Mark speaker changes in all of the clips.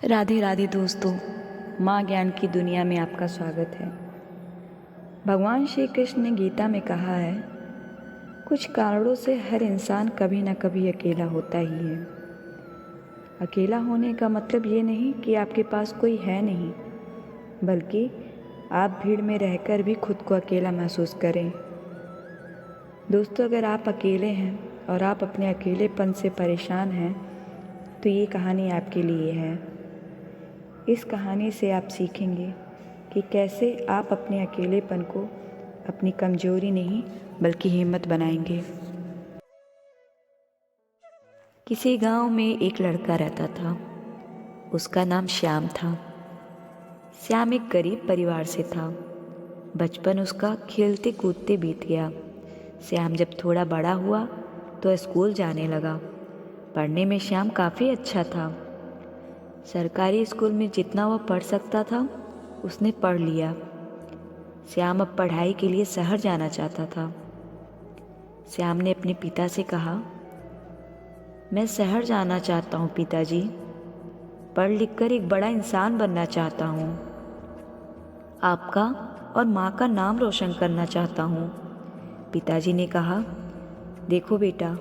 Speaker 1: राधे राधे दोस्तों, माँ ज्ञान की दुनिया में आपका स्वागत है। भगवान श्री कृष्ण ने गीता में कहा है, कुछ कारणों से हर इंसान कभी न कभी अकेला होता ही है। अकेला होने का मतलब ये नहीं कि आपके पास कोई है नहीं, बल्कि आप भीड़ में रहकर भी खुद को अकेला महसूस करें। दोस्तों, अगर आप अकेले हैं और आप अपने अकेलेपन से परेशान हैं, तो ये कहानी आपके लिए है। इस कहानी से आप सीखेंगे कि कैसे आप अपने अकेलेपन को अपनी कमजोरी नहीं बल्कि हिम्मत बनाएंगे। किसी गांव में एक लड़का रहता था। उसका नाम श्याम था। श्याम एक गरीब परिवार से था। बचपन उसका खेलते कूदते बीत गया। श्याम जब थोड़ा बड़ा हुआ तो स्कूल जाने लगा। पढ़ने में श्याम काफ़ी अच्छा था। सरकारी स्कूल में जितना वह पढ़ सकता था उसने पढ़ लिया। श्याम अब पढ़ाई के लिए शहर जाना चाहता था। श्याम ने अपने पिता से कहा, मैं शहर जाना चाहता हूँ पिताजी, पढ़ लिख कर एक बड़ा इंसान बनना चाहता हूँ, आपका और माँ का नाम रोशन करना चाहता हूँ। पिताजी ने कहा, देखो बेटा,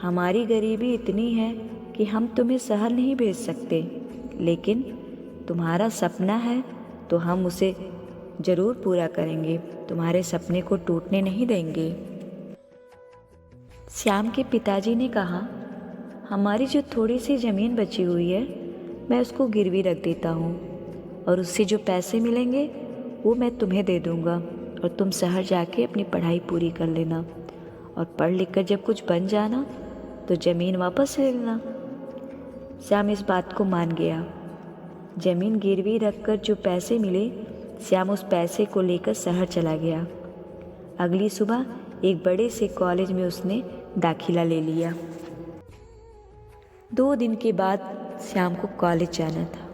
Speaker 1: हमारी गरीबी इतनी है कि हम तुम्हें शहर नहीं भेज सकते, लेकिन तुम्हारा सपना है तो हम उसे ज़रूर पूरा करेंगे, तुम्हारे सपने को टूटने नहीं देंगे। श्याम के पिताजी ने कहा, हमारी जो थोड़ी सी ज़मीन बची हुई है मैं उसको गिरवी रख देता हूँ और उससे जो पैसे मिलेंगे वो मैं तुम्हें दे दूँगा और तुम शहर जाके अपनी पढ़ाई पूरी कर लेना और पढ़ लिख कर जब कुछ बन जाना तो ज़मीन वापस ले लेना। श्याम इस बात को मान गया। ज़मीन गिरवी रखकर जो पैसे मिले, श्याम उस पैसे को लेकर शहर चला गया। अगली सुबह एक बड़े से कॉलेज में उसने दाखिला ले लिया। 2 दिन के बाद श्याम को कॉलेज जाना था।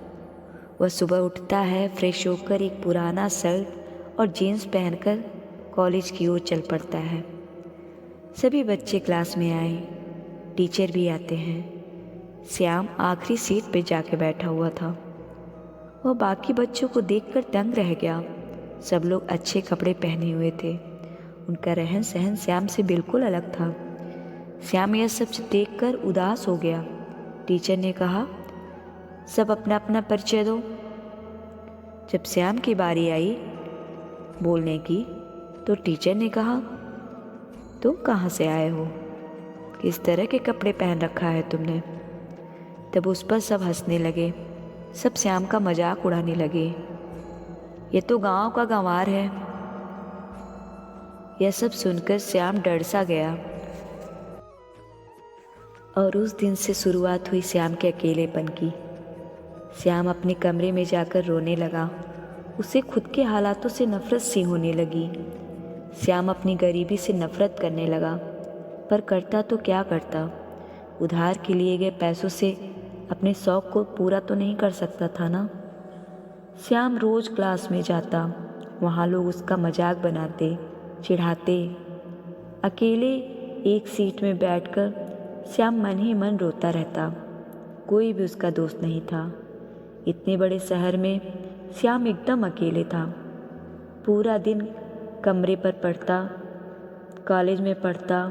Speaker 1: वह सुबह उठता है, फ्रेश होकर एक पुराना शर्ट और जीन्स पहनकर कॉलेज की ओर चल पड़ता है। सभी बच्चे क्लास में आए, टीचर भी आते हैं। श्याम आखिरी सीट पे जाके बैठा हुआ था। वह बाकी बच्चों को देखकर दंग रह गया। सब लोग अच्छे कपड़े पहने हुए थे। उनका रहन सहन श्याम से बिल्कुल अलग था। श्याम यह सब देखकर उदास हो गया। टीचर ने कहा, सब अपना अपना परिचय दो। जब श्याम की बारी आई बोलने की तो टीचर ने कहा, तुम कहाँ से आए हो, किस तरह के कपड़े पहन रखा है तुमने। तब उस पर सब हंसने लगे। सब श्याम का मजाक उड़ाने लगे। ये तो गांव का गंवार है। यह सब सुनकर श्याम डर सा गया और उस दिन से शुरुआत हुई श्याम के अकेलेपन की। श्याम अपने कमरे में जाकर रोने लगा। उसे खुद के हालातों से नफरत सी होने लगी। श्याम अपनी गरीबी से नफरत करने लगा, पर करता तो क्या करता। उधार के लिए गए पैसों से अपने शौक़ को पूरा तो नहीं कर सकता था ना। श्याम रोज़ क्लास में जाता, वहाँ लोग उसका मजाक बनाते, चिढ़ाते। अकेले एक सीट में बैठकर श्याम मन ही मन रोता रहता। कोई भी उसका दोस्त नहीं था। इतने बड़े शहर में श्याम एकदम अकेले था। पूरा दिन कमरे पर पढ़ता, कॉलेज में पढ़ता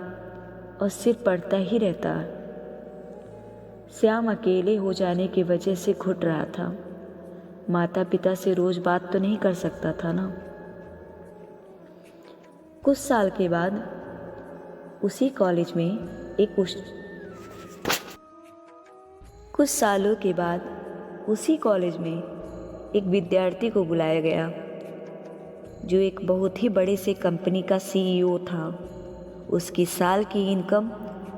Speaker 1: और सिर्फ पढ़ता ही रहता। श्याम अकेले हो जाने की वजह से घुट रहा था। माता पिता से रोज़ बात तो नहीं कर सकता था ना। कुछ साल के बाद उसी कॉलेज में कुछ सालों के बाद उसी कॉलेज में एक विद्यार्थी को बुलाया गया जो एक बहुत ही बड़े से कंपनी का सीईओ था। उसकी साल की इनकम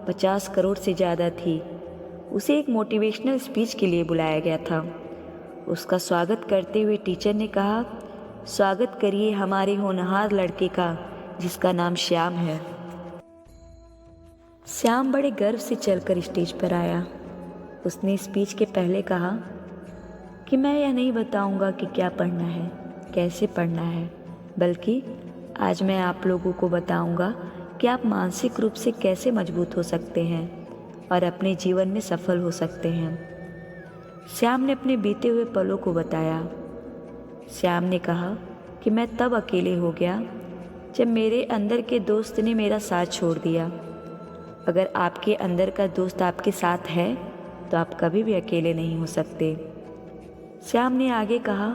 Speaker 1: 50 करोड़ से ज़्यादा थी। उसे एक मोटिवेशनल स्पीच के लिए बुलाया गया था। उसका स्वागत करते हुए टीचर ने कहा, स्वागत करिए हमारे होनहार लड़के का जिसका नाम श्याम है। श्याम बड़े गर्व से चलकर स्टेज पर आया। उसने स्पीच के पहले कहा कि मैं यह नहीं बताऊंगा कि क्या पढ़ना है, कैसे पढ़ना है, बल्कि आज मैं आप लोगों को बताऊंगा कि आप मानसिक रूप से कैसे मजबूत हो सकते हैं और अपने जीवन में सफल हो सकते हैं। श्याम ने अपने बीते हुए पलों को बताया। श्याम ने कहा कि मैं तब अकेले हो गया जब मेरे अंदर के दोस्त ने मेरा साथ छोड़ दिया। अगर आपके अंदर का दोस्त आपके साथ है तो आप कभी भी अकेले नहीं हो सकते। श्याम ने आगे कहा,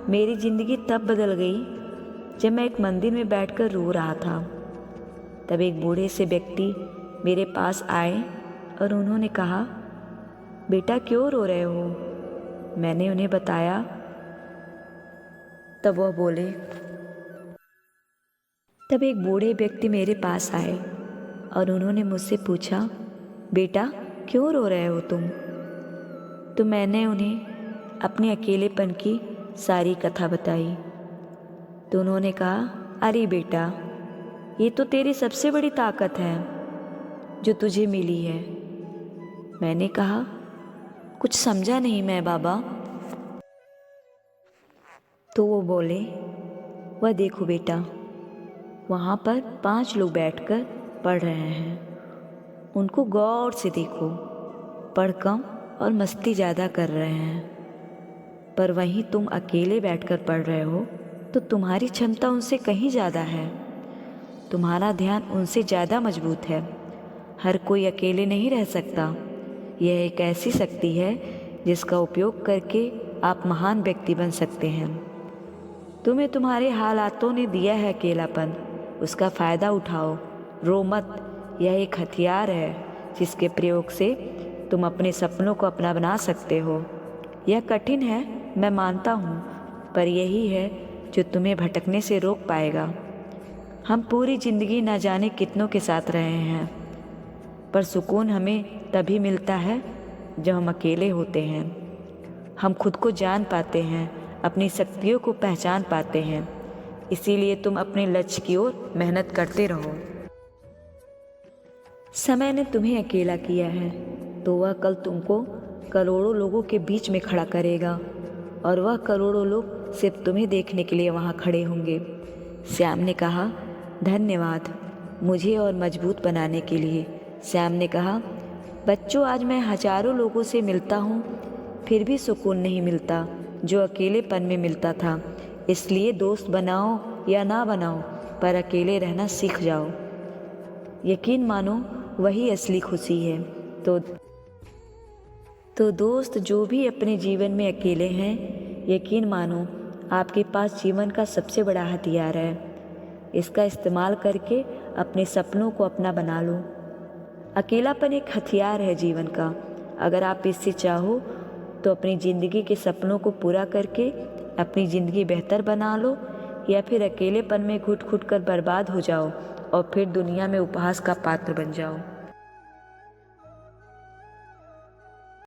Speaker 1: मेरी ज़िंदगी तब बदल गई जब मैं एक मंदिर में बैठकर रो रहा था। तब एक बूढ़े से व्यक्ति मेरे पास आए और उन्होंने कहा, बेटा क्यों रो रहे हो? मैंने उन्हें बताया। तब वह बोले, तब एक बूढ़े व्यक्ति मेरे पास आए और उन्होंने मुझसे पूछा, बेटा क्यों रो रहे हो तुम? तो मैंने उन्हें अपने अकेलेपन की सारी कथा बताई। तो उन्होंने कहा, अरे बेटा, ये तो तेरी सबसे बड़ी ताकत है जो तुझे मिली है। मैंने कहा, कुछ समझा नहीं मैं बाबा। तो वो बोले, वह देखो बेटा, वहाँ पर 5 लोग बैठकर पढ़ रहे हैं। उनको गौर से देखो, पढ़ कम और मस्ती ज़्यादा कर रहे हैं। पर वहीं तुम अकेले बैठकर पढ़ रहे हो तो तुम्हारी क्षमता उनसे कहीं ज़्यादा है। तुम्हारा ध्यान उनसे ज़्यादा मजबूत है। हर कोई अकेले नहीं रह सकता। यह एक ऐसी शक्ति है जिसका उपयोग करके आप महान व्यक्ति बन सकते हैं। तुम्हें तुम्हारे हालातों ने दिया है अकेलापन, उसका फ़ायदा उठाओ। रो मत, यह एक हथियार है जिसके प्रयोग से तुम अपने सपनों को अपना बना सकते हो। यह कठिन है, मैं मानता हूँ, पर यही है जो तुम्हें भटकने से रोक पाएगा। हम पूरी ज़िंदगी न जाने कितनों के साथ रहे हैं, पर सुकून हमें तभी मिलता है जब हम अकेले होते हैं। हम खुद को जान पाते हैं, अपनी शक्तियों को पहचान पाते हैं। इसीलिए तुम अपने लक्ष्य की ओर मेहनत करते रहो। समय ने तुम्हें अकेला किया है तो वह कल तुमको करोड़ों लोगों के बीच में खड़ा करेगा और वह करोड़ों लोग सिर्फ तुम्हें देखने के लिए वहाँ खड़े होंगे। श्याम ने कहा, धन्यवाद मुझे और मजबूत बनाने के लिए। श्याम ने कहा, बच्चों, आज मैं हजारों लोगों से मिलता हूँ, फिर भी सुकून नहीं मिलता जो अकेलेपन में मिलता था। इसलिए दोस्त बनाओ या ना बनाओ, पर अकेले रहना सीख जाओ। यकीन मानो वही असली खुशी है। तो दोस्त जो भी अपने जीवन में अकेले हैं, यकीन मानो आपके पास जीवन का सबसे बड़ा हथियार है। इसका इस्तेमाल करके अपने सपनों को अपना बना लो। अकेलापन एक हथियार है जीवन का। अगर आप इससे चाहो तो अपनी ज़िंदगी के सपनों को पूरा करके अपनी ज़िंदगी बेहतर बना लो, या फिर अकेलेपन में घुट घुट कर बर्बाद हो जाओ और फिर दुनिया में उपहास का पात्र बन जाओ।